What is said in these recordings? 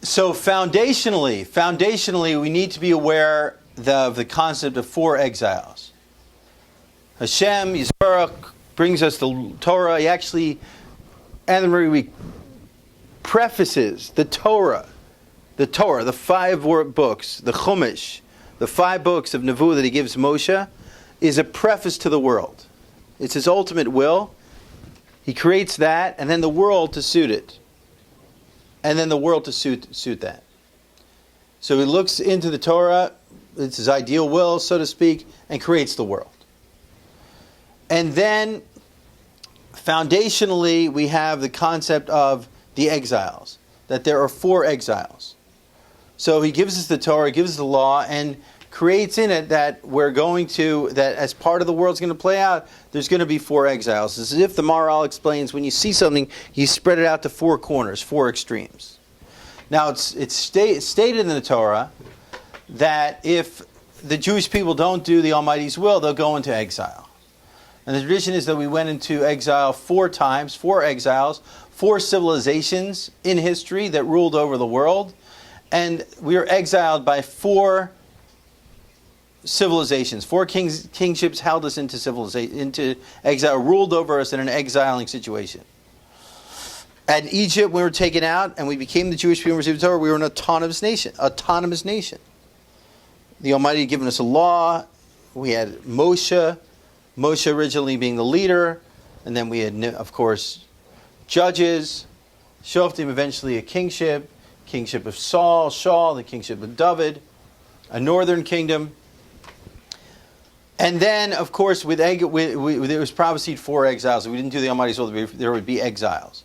So foundationally, we need to be aware of the concept of 4 exiles. Hashem Yisbarach brings us the Torah. He actually, Anna Marie, prefaces the Torah, the 5 books, the Chumash, the 5 books of Nevuah that he gives Moshe, is a preface to the world. It's his ultimate will. He creates that, and then the world to suit it. And then the world to suit that. So he looks into the Torah, it's his ideal will, so to speak, and creates the world. And then, foundationally, we have the concept of the exiles, that there are 4 exiles. So he gives us the Torah, gives us the law, and creates in it that that as part of the world's going to play out, there's going to be 4 exiles. It's as if the Maharal explains, when you see something, you spread it out to 4 corners, 4 extremes. Now, it's stated in the Torah that if the Jewish people don't do the Almighty's will, they'll go into exile. And the tradition is that we went into exile 4 times, 4 exiles, 4 civilizations in history that ruled over the world. And we were exiled by 4 civilizations. 4 kingships held us into exile, ruled over us in an exiling situation. At Egypt, we were taken out, and we became the Jewish people and received the Torah. We were an autonomous nation. The Almighty had given us a law. We had Moshe originally being the leader, and then we had, of course, judges, Shoftim, eventually a kingship of Shaul, the kingship of David, a northern kingdom. And then, of course, there was prophesied 4 exiles. If we didn't do the Almighty's will, there would be exiles.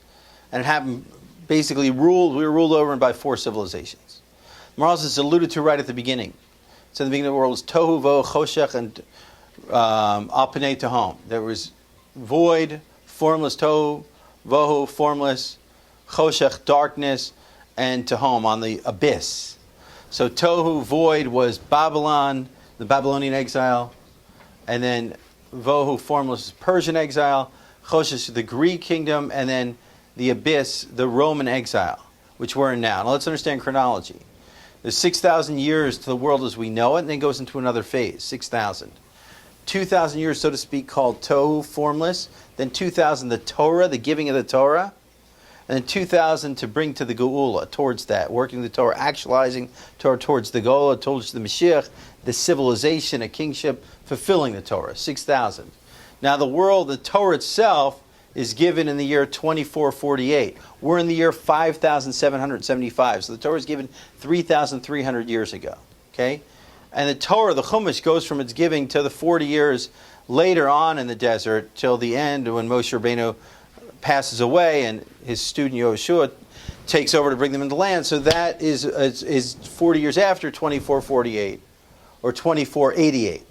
And it happened, we were ruled over by 4 civilizations. Maharal is alluded to right at the beginning. So in the beginning of the world was Tohu, Vohu, Choshech, and Al Panei Tehom. There was void, formless, Tohu, Vohu, formless, Choshech, darkness, and Tehom, on the abyss. So Tohu, void, was Babylon, the Babylonian exile. And then Vohu, formless, Persian exile. Choshech, the Greek kingdom. And then the abyss, the Roman exile, which we're in now. Now let's understand chronology. There's 6,000 years to the world as we know it, and then it goes into another phase, 6,000. 2,000 years, so to speak, called Tohu, formless. Then 2,000, the Torah, the giving of the Torah. And then 2,000 to bring to the Geula, towards that, working the Torah, actualizing Torah towards the Geula, towards the Mashiach, the civilization, a kingship, fulfilling the Torah, 6,000. Now the world, the Torah itself, is given in the year 2448. We're in the year 5,775. So the Torah is given 3,300 years ago. Okay? And the Torah, the Chumash, goes from its giving to the 40 years later on in the desert till the end when Moshe Rabbeinu passes away and his student Yehoshua takes over to bring them into land. So that is 40 years after 2448 or 2488.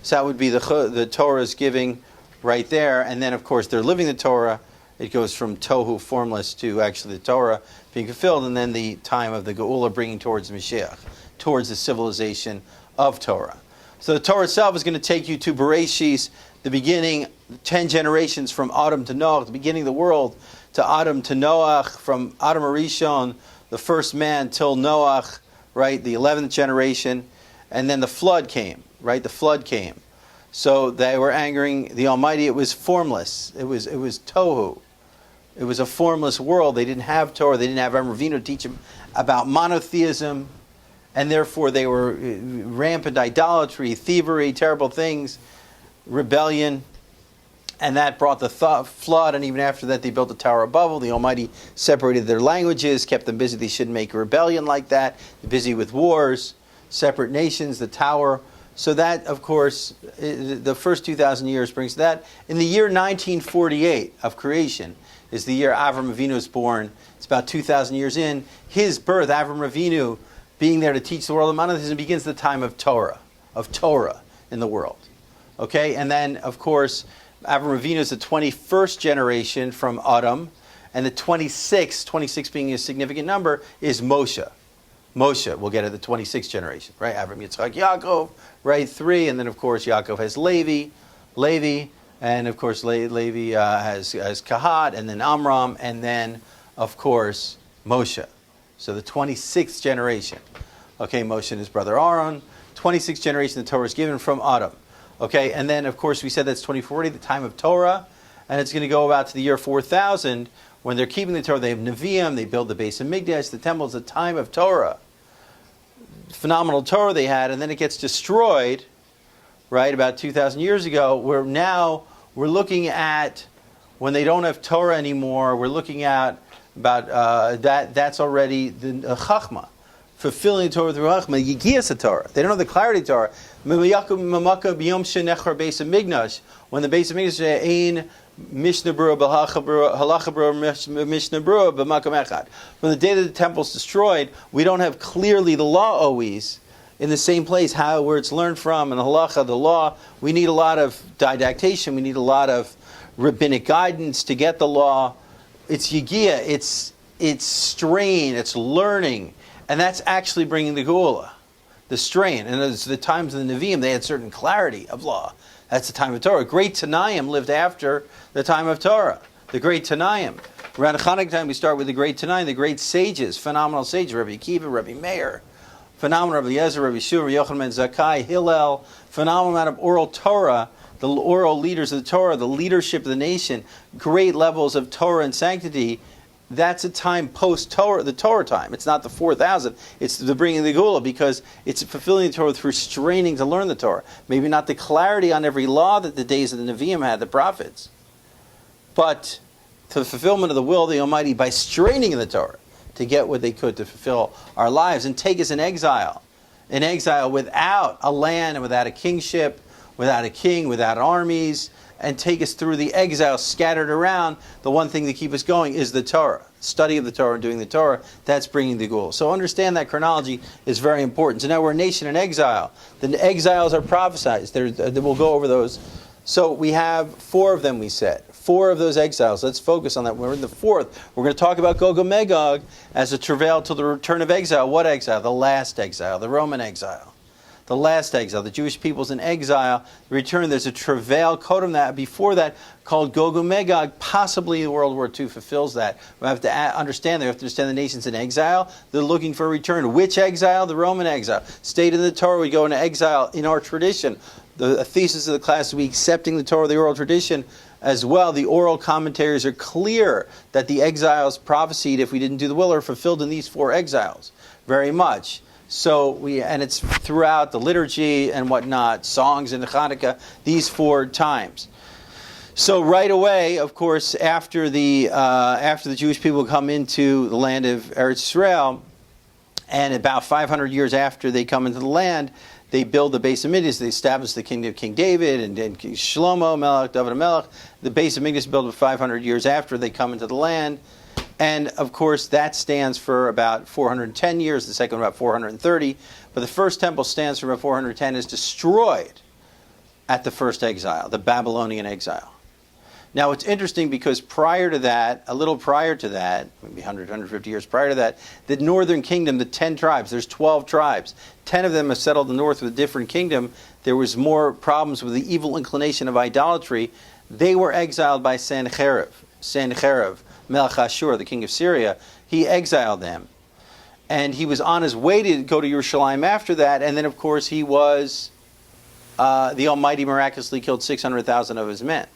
So that would be the Torah's giving right there. And then, of course, they're living the Torah. It goes from Tohu, formless, to actually the Torah being fulfilled, and then the time of the Geula bringing towards Mashiach, towards the civilization of Torah. So the Torah itself is going to take you to Bereshis, the beginning, 10 generations from Adam to Noach, the beginning of the world, to Adam to Noach, from Adam Arishon, the first man, till Noach, right, the 11th generation, and then the flood came, right, the flood came. So they were angering the Almighty. It was formless. It was Tohu. It was a formless world. They didn't have Torah. They didn't have Avram Avinu to teach them about monotheism, and therefore they were rampant idolatry, thievery, terrible things, rebellion, and that brought the flood. And even after that, they built the Tower of Babel. The Almighty separated their languages, kept them busy. They shouldn't make a rebellion like that. Busy with wars, separate nations, the Tower. So that, of course, the first 2,000 years brings that. In the year 1948 of creation is the year Avram Avinu is born. It's about 2,000 years in. His birth, Avram Avinu, being there to teach the world of monotheism, begins the time of Torah in the world. Okay? And then, of course, Avram Avinu is the 21st generation from Adam, and the 26th being a significant number, is Moshe. We'll get at the 26th generation, right? Avram, Yitzchak, Yaakov, right? 3, and then of course Yaakov has Levi, and of course Levi has Kahat, and then Amram, and then of course Moshe. So the 26th generation. Okay, Moshe and his brother Aaron. 26th generation, the Torah is given from Adam. Okay, and then of course we said that's 2040, the time of Torah, and it's going to go about to the year 4000 when they're keeping the Torah. They have Nevi'im, they build the base of Mikdash, the temple is the time of Torah. Phenomenal Torah they had, and then it gets destroyed, right, about 2,000 years ago, where now we're looking at, when they don't have Torah anymore, we're looking at about that's already the Chachma. Fulfilling the Torah through Chachma, Yigiyas Torah. They don't have the clarity of Torah. When the base of Mikdash ein Mishnah Berurah, Halacha Berurah, Mishnah Berurah, b'makam echad. When the day that the temple is destroyed, we don't have clearly the law always in the same place, where it's learned from, and the halacha, the law. We need a lot of didactation. We need a lot of rabbinic guidance to get the law. It's yigia, it's strain, it's learning, and that's actually bringing the geula, the strain. And as the times of the Nevi'im, they had certain clarity of law. That's the time of Torah. Great Tanaim lived after the time of Torah. The great Tanaim. Around Chanukah time, we start with the great Tanaim, the great sages, phenomenal sages, Rabbi Akiva, Rabbi Meir, phenomenal Rabbi Yezer, Rabbi Shua, Rabbi Yochanan ben Zakkai, Hillel, phenomenal amount of oral Torah, the oral leaders of the Torah, the leadership of the nation, great levels of Torah and sanctity. That's a time post-Torah, the Torah time. It's not the 4,000. It's the bringing of the Geula, because it's fulfilling the Torah through straining to learn the Torah. Maybe not the clarity on every law that the days of the Nevi'im had, the prophets, but to the fulfillment of the will of the Almighty by straining in the Torah to get what they could to fulfill our lives and take us in exile without a land and without a kingship, without a king, without armies, and take us through the exile scattered around. The one thing to keep us going is the Torah. Study of the Torah, doing the Torah, that's bringing the Geula. So understand that chronology is very important. So now we're a nation in exile. The exiles are prophesied. We'll go over those. So we have 4 of them, we said. 4 of those exiles. Let's focus on that. We're in the 4th. We're going to talk about Gog and Magog as a travail till the return of exile. What exile? The last exile, the Roman exile. The last exile, the Jewish people's in exile, the return. There's a travail kodem that before that called Gog and Magog. Possibly World War II fulfills that. We have to understand. They have to understand the nation's in exile. They're looking for a return. Which exile? The Roman exile. State in the Torah, we go into exile in our tradition. The thesis of the class will be accepting the Torah, the oral tradition as well. The oral commentaries are clear that the exiles prophesied, if we didn't do the will, are fulfilled in these 4 exiles very much. So and it's throughout the liturgy and whatnot, songs in the Chanukah, these 4 times. So right away, of course, after the Jewish people come into the land of Eretz Yisrael, and about 500 years after they come into the land, they build the base of Mikdash. They establish the kingdom of King David and Shlomo Melech, David Melech. The base of Mikdash is built 500 years after they come into the land. And, of course, that stands for about 410 years, the second about 430. But the first temple stands for about 410, is destroyed at the first exile, the Babylonian exile. Now, it's interesting because prior to that, a little prior to that, maybe 100, 150 years prior to that, the northern kingdom, the 10 tribes, there's 12 tribes. 10 of them have settled the north with a different kingdom. There was more problems with the evil inclination of idolatry. They were exiled by Sennacherib, Melech Ashur, the king of Syria. He exiled them. And he was on his way to go to Yerushalayim after that. And then, of course, he was, the Almighty miraculously killed 600,000 of his men.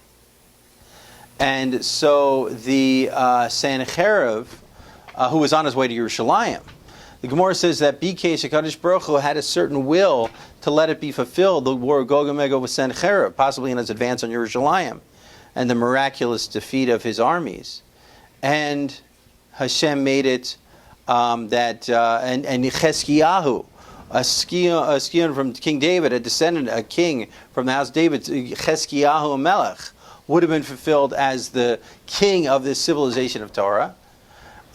And so the Sennacherib, who was on his way to Yerushalayim, the Gemara says that Bikesh HaKadosh Baruch Hu had a certain will to let it be fulfilled, the war of Gog and Magog with Sennacherib, possibly in his advance on Yerushalayim, and the miraculous defeat of his armies. And Hashem made it and Chezkiyahu, a scion from King David, a king from the house of David, Chezkiyahu Melech, would have been fulfilled as the king of this civilization of Torah.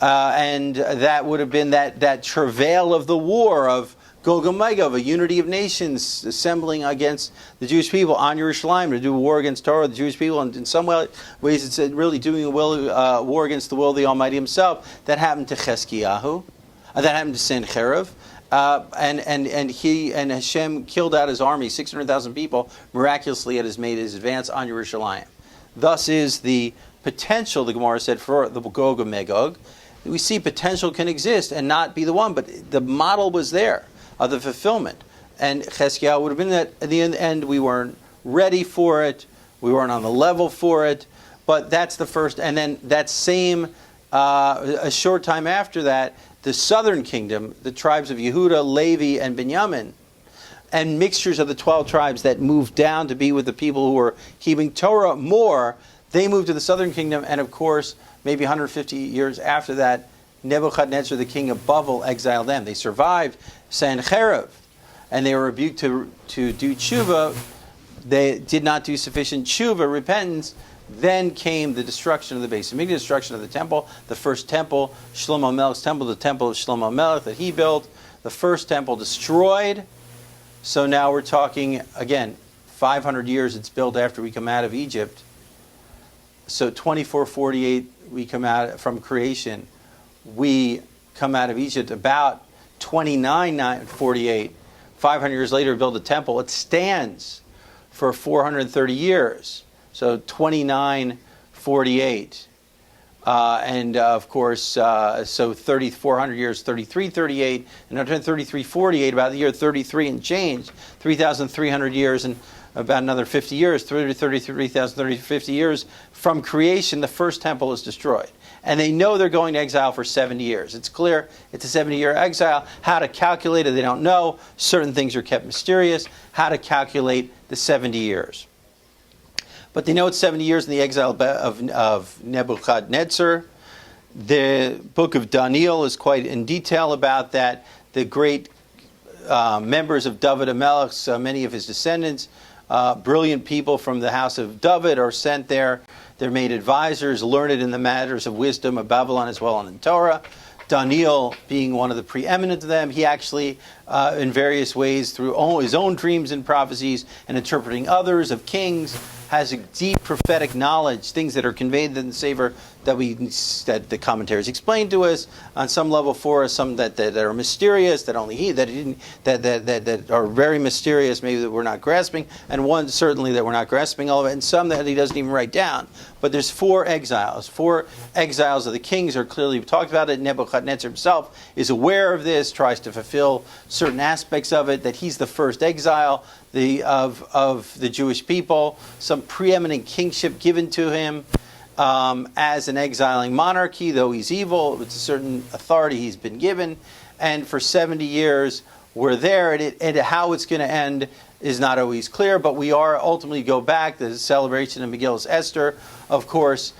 And that would have been that travail of the war of Gog and Magog, a unity of nations assembling against the Jewish people on Yerushalayim to do a war against Torah, the Jewish people, and in some ways it's really doing a war against the will of the Almighty Himself. That happened to Chezkiyahu, that happened to Sennacherib, and Hashem killed out his army, 600,000 people, miraculously at made his advance on Yerushalayim. Thus is the potential, the Gemara said, for the Gog and Magog. we see potential can exist and not be the one, but the model was there of the fulfillment. And Cheskiah would have been that at the end we weren't ready for it, we weren't on the level for it, but that's the first. And then that same, a short time after that, the southern kingdom, the tribes of Yehuda, Levi, and Binyamin, and mixtures of the 12 tribes that moved down to be with the people who were keeping Torah more, they moved to the southern kingdom, and of course, maybe 150 years after that, Nebuchadnezzar, the king of Bavel, exiled them. They survived Sennacherib, and they were rebuked to do tshuva. They did not do sufficient tshuva, repentance. Then came the destruction of the Beis Hamikdash, destruction of the temple, the first temple, Shlomo Melech's temple, the temple of Shlomo Melech that he built, the first temple destroyed. So now we're talking, again, 500 years it's built after we come out of Egypt. So 2448 we come out from creation. We come out of Egypt about 2948. 500 years later, we build a temple. It stands for 430 years. So 2948. Of course, so 400 years, 3338, and 3348, about the year 33 and change, 3,300 years, and about another 50 years, 50 years from creation, the first temple is destroyed. And they know they're going to exile for 70 years. It's clear it's a 70-year exile. How to calculate it, they don't know. Certain things are kept mysterious. How to calculate the 70 years. But they know it's 70 years in the exile of Nebuchadnezzar. The book of Daniel is quite in detail about that. The great members of David HaMelech, many of his descendants, brilliant people from the house of David are sent there. They're made advisors, learned in the matters of wisdom of Babylon as well and in Torah. Daniel being one of the preeminent of them, he actually, in various ways, through his own dreams and prophecies and interpreting others of kings, has a deep prophetic knowledge, things that are conveyed in the Sefer that the commentaries explain to us on some level for us, some that are mysterious, that only he that are very mysterious, maybe that we're not grasping, and one certainly that we're not grasping all of it, and some that he doesn't even write down. But there's four exiles. Four exiles of the kings are clearly talked about it. Nebuchadnezzar himself is aware of this, tries to fulfill certain aspects of it, that he's the first exile of the Jewish people, some preeminent kingship given to him as an exiling monarchy, though he's evil, it's a certain authority he's been given, and for 70 years we're there, and how it's going to end is not always clear, but we are ultimately go back. The celebration of Megillas Esther, of course,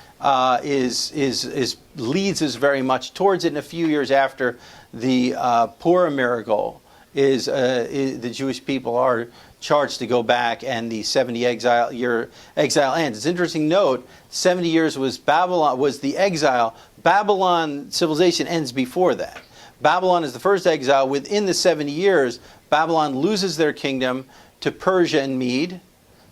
leads us very much towards it. And a few years after the Purim miracle, the Jewish people are charged to go back, and the 70-year exile ends. It's an interesting note. 70 years was the exile. Babylon civilization ends before that. Babylon is the first exile. Within the 70 years, Babylon loses their kingdom to Persia and Mede.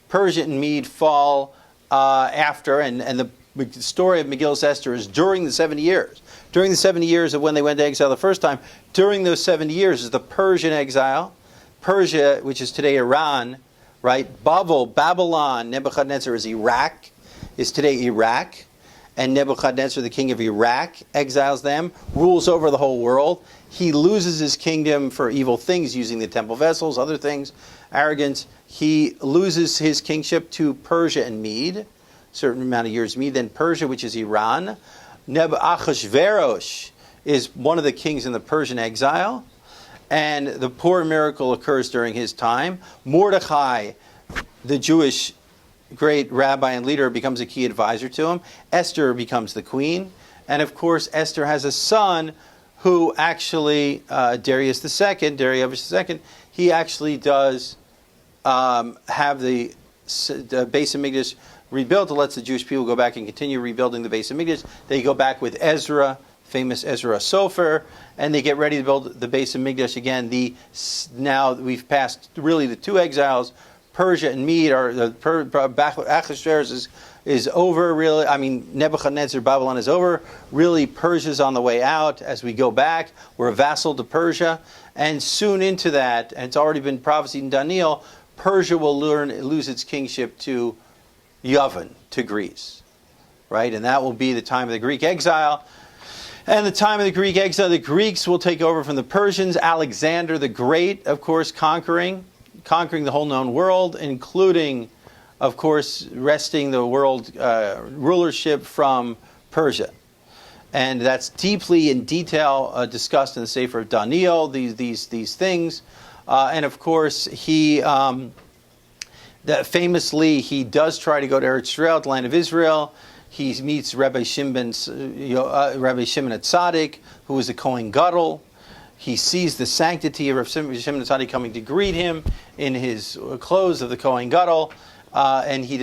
Persia and Mede fall after, and the story of Megillas Esther is during the 70 years. During the 70 years of when they went to exile the first time, during those 70 years is the Persian exile. Persia, which is today Iran, right? Babylon, Nebuchadnezzar is today Iraq. And Nebuchadnezzar, the king of Iraq, exiles them, rules over the whole world. He loses his kingdom for evil things, using the temple vessels, other things, arrogance. He loses his kingship to Persia and Mede, certain amount of years Mede. Then Persia, which is Iran. Achashverosh is one of the kings in the Persian exile. And the Purim miracle occurs during his time. Mordechai, the Jewish great rabbi and leader, becomes a key advisor to him. Esther becomes the queen. And of course, Esther has a son who actually, Darius II, he actually does have the Beis Hamikdash rebuilt. It lets the Jewish people go back and continue rebuilding the Beis Hamikdash. They go back with Ezra, famous Ezra Sofer, and they get ready to build the Beis Hamikdash again. Now we've passed really the two exiles. Persia and Mede are Achashverosh is over. Really, I mean Nebuchadnezzar, Babylon is over. Really, Persia's on the way out. As we go back, we're a vassal to Persia, and soon into that, and it's already been prophesied in Daniel, Persia will lose its kingship to Yavin, to Greece, right? And that will be the time of the Greek exile. And the time of the Greek exile, the Greeks will take over from the Persians. Alexander the Great, of course, conquering the whole known world, including, of course, wresting the world rulership from Persia. And that's deeply in detail discussed in the Sefer of Daniel, these things. And of course, famously, he does try to go to Eretz Israel, the land of Israel. He meets Rabbi Shimon Tzaddik, who was a Kohen Gadol. He sees the sanctity of Rabbi Shimon Tzaddik coming to greet him in his clothes of the Kohen Gadol, and he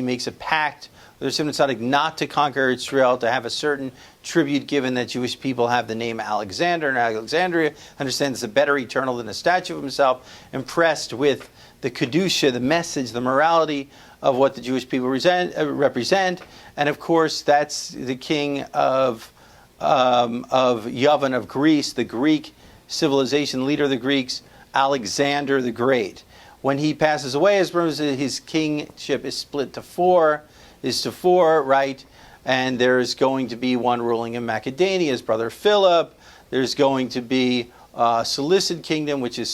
makes a pact with Rabbi Shimon Tzaddik not to conquer Israel, to have a certain tribute given that Jewish people have the name Alexander, and Alexandria understands the better eternal than a statue of himself, impressed with the Kedusha, the message, the morality of what the Jewish people represent. And of course, that's the king of Yavin, of Greece, the Greek civilization, leader of the Greeks, Alexander the Great. When he passes away, his kingship is split to four, right? And there's going to be one ruling in Macedonia, his brother Philip. There's going to be a Seleucid kingdom, which is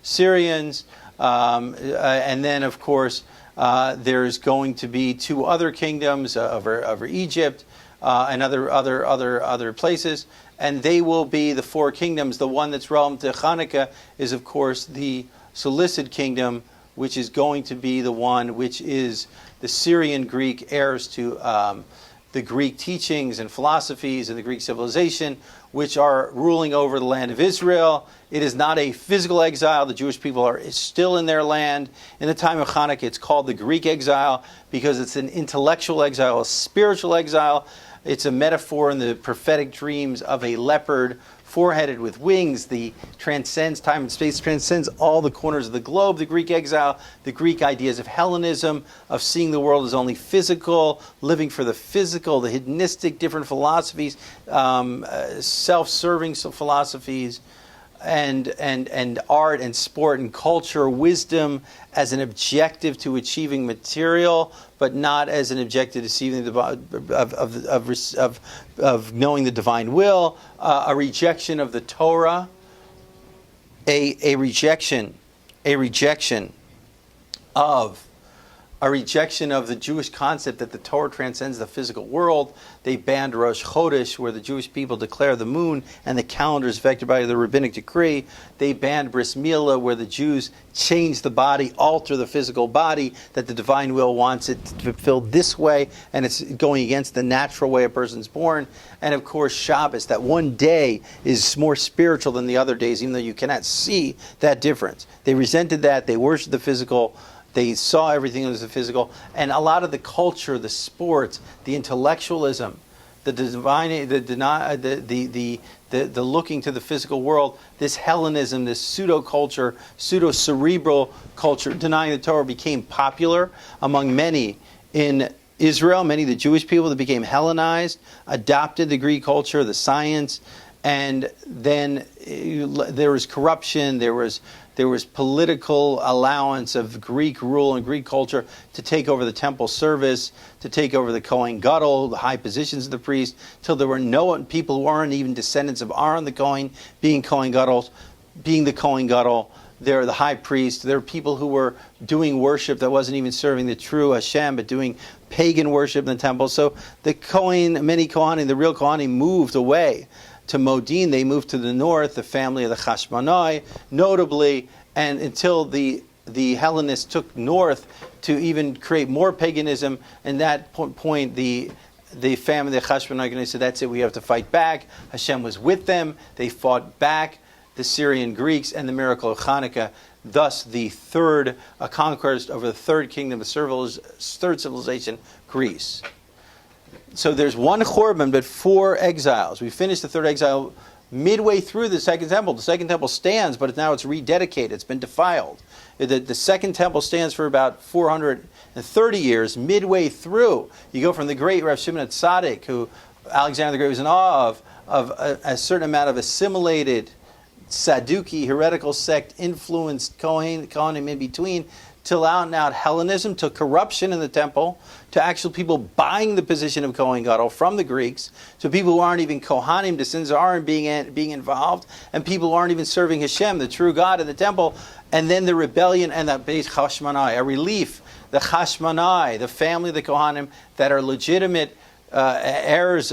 Syrians, and then, of course, there's going to be two other kingdoms over Egypt and other places, and they will be the four kingdoms. The one that's relevant to Hanukkah is, of course, the Seleucid kingdom, which is going to be the one which is the Syrian Greek heirs to the Greek teachings and philosophies and the Greek civilization, which are ruling over the land of Israel. It is not a physical exile. The Jewish people are still in their land. In the time of Hanukkah, it's called the Greek exile because it's an intellectual exile, a spiritual exile. It's a metaphor in the prophetic dreams of a leopard, four-headed with wings. The transcends time and space, transcends all the corners of the globe. The Greek exile, the Greek ideas of Hellenism, of seeing the world as only physical, living for the physical, the hedonistic, different philosophies, self-serving philosophies, and art and sport and culture, wisdom as an objective to achieving material, but not as an objective to achieving of knowing the divine will, a rejection of the Torah, a rejection of the Jewish concept that the Torah transcends the physical world. They banned Rosh Chodesh, where the Jewish people declare the moon and the calendar is vectored by the rabbinic decree. They banned Bris Milah, where the Jews change the body, alter the physical body, that the divine will wants it to fulfill this way, and it's going against the natural way a person's born. And of course, Shabbos, that one day is more spiritual than the other days, even though you cannot see that difference. They resented that. They worshiped the physical. They saw everything as the physical, and a lot of the culture, the sports, the intellectualism, the divine, the looking to the physical world, this Hellenism, this pseudo-culture, pseudo-cerebral culture, denying the Torah, became popular among many in Israel. Many of the Jewish people that became Hellenized adopted the Greek culture, the science, and then there was corruption. There was political allowance of Greek rule and Greek culture to take over the temple service, to take over the Kohen Gadol, the high positions of the priest, till there were no people who aren't even descendants of Aaron the Kohen, being the Kohen Gadol. They're the high priest. There are people who were doing worship that wasn't even serving the true Hashem, but doing pagan worship in the temple. So the many Kohanim, the real Kohanim, moved away to Modin. They moved to the north, the family of the Chashmonai, notably, and until the Hellenists took north to even create more paganism. And that point, the family of the Chashmonai said, that's it, we have to fight back. Hashem was with them. They fought back the Syrian Greeks, and the miracle of Hanukkah, thus the third conquest over the third kingdom, the third civilization, Greece. So there's one Churban, but four exiles. We finished the third exile midway through the second temple. The second temple stands, but now it's rededicated. It's been defiled. The second temple stands for about 430 years. Midway through, you go from the great Rav Shimon Tzaddik, who Alexander the Great was in awe of a certain amount of assimilated Sadducee heretical sect influenced Kohanim in between, to out and out Hellenism, to corruption in the temple, to actual people buying the position of Kohen Gadol from the Greeks, to people who aren't even Kohanim, to sins aren't being involved, and people who aren't even serving Hashem, the true God in the temple, and then the rebellion and the Beis Chashmonai, a relief, the Chashmonai, the family of the Kohanim that are legitimate heirs,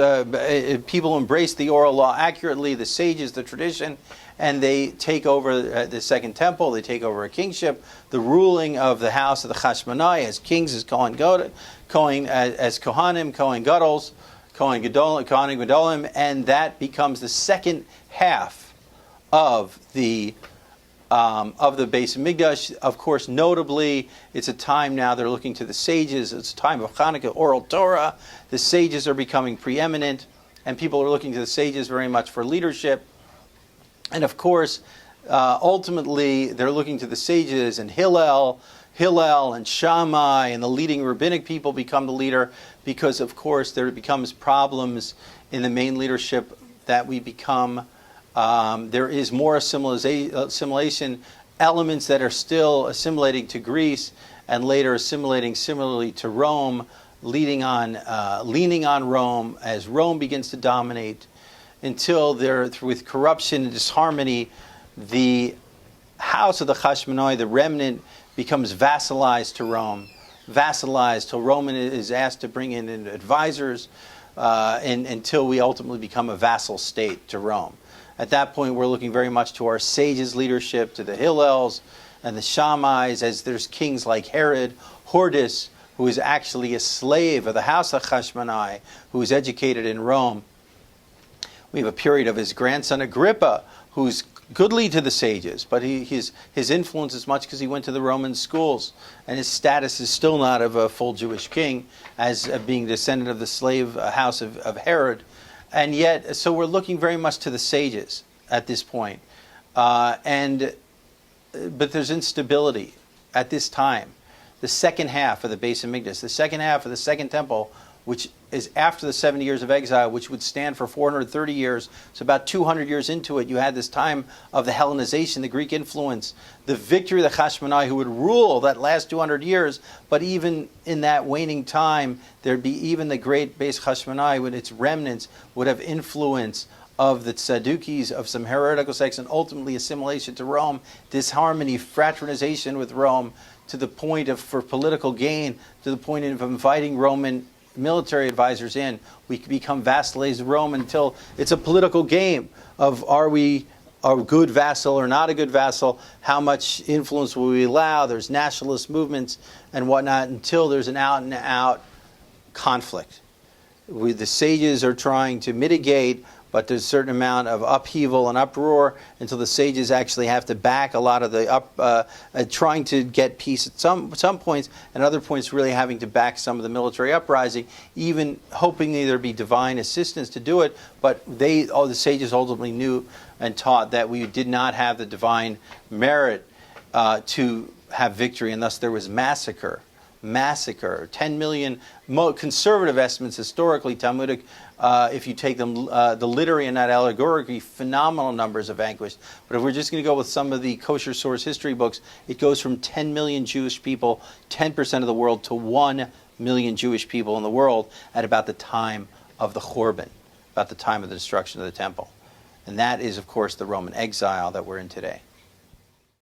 people who embrace the oral law accurately, the sages, the tradition, and they take over the second temple, they take over a kingship, the ruling of the house of the Chashmonai as kings, as Kohen Gadol, as Kohanim, Kohen Gadols, Kohen Gadolim, and that becomes the second half of the Beis Hamikdash. Of course, notably, it's a time now they're looking to the sages. It's a time of Hanukkah, oral Torah. The sages are becoming preeminent, and people are looking to the sages very much for leadership. And of course, ultimately, they're looking to the sages, and Hillel and Shammai and the leading rabbinic people become the leader, because, of course, there becomes problems in the main leadership that we become. There is more assimilation elements that are still assimilating to Greece and later assimilating similarly to Rome, leaning on Rome as Rome begins to dominate, until there, with corruption and disharmony, the house of the Chashmonai, the remnant, becomes vassalized to Rome, till Roman is asked to bring in advisors, until we ultimately become a vassal state to Rome. At that point, we're looking very much to our sages' leadership, to the Hillels and the Shammais, as there's kings like Herod, Hordus, who is actually a slave of the house of Chashmonai, who was educated in Rome. We have a period of his grandson Agrippa, who's goodly to the sages, but his influence is much because he went to the Roman schools, and his status is still not of a full Jewish king, as being descendant of the slave house of Herod. And yet, so we're looking very much to the sages at this point. But there's instability at this time. The second half of the Beis Hamikdash, the second half of the second temple, which is after the 70 years of exile, which would stand for 430 years. So about 200 years into it, you had this time of the Hellenization, the Greek influence, the victory of the Chashmonai, who would rule that last 200 years. But even in that waning time, there'd be even the great Beis Chashmonai, with its remnants, would have influence of the Tzadukis, of some heretical sects, and ultimately assimilation to Rome, disharmony, fraternization with Rome, to the point of, for political gain, to the point of inviting Roman military advisors in. We become vassals of Rome until it's a political game of, are we a good vassal or not a good vassal? How much influence will we allow? There's nationalist movements and whatnot, until there's an out-and-out conflict. The sages are trying to mitigate, but there's a certain amount of upheaval and uproar until the sages actually have to back a lot of the trying to get peace at some points, and other points really having to back some of the military uprising, even hoping there be divine assistance to do it. But the sages ultimately knew and taught that we did not have the divine merit to have victory, and thus there was massacre. 10 million, conservative estimates historically, Talmudic, if you take them, the literary and not allegorically, phenomenal numbers of vanquished. But if we're just going to go with some of the kosher source history books, it goes from 10 million Jewish people, 10% of the world, to 1 million Jewish people in the world at about the time of the Churban, about the time of the destruction of the temple. And that is, of course, the Roman exile that we're in today.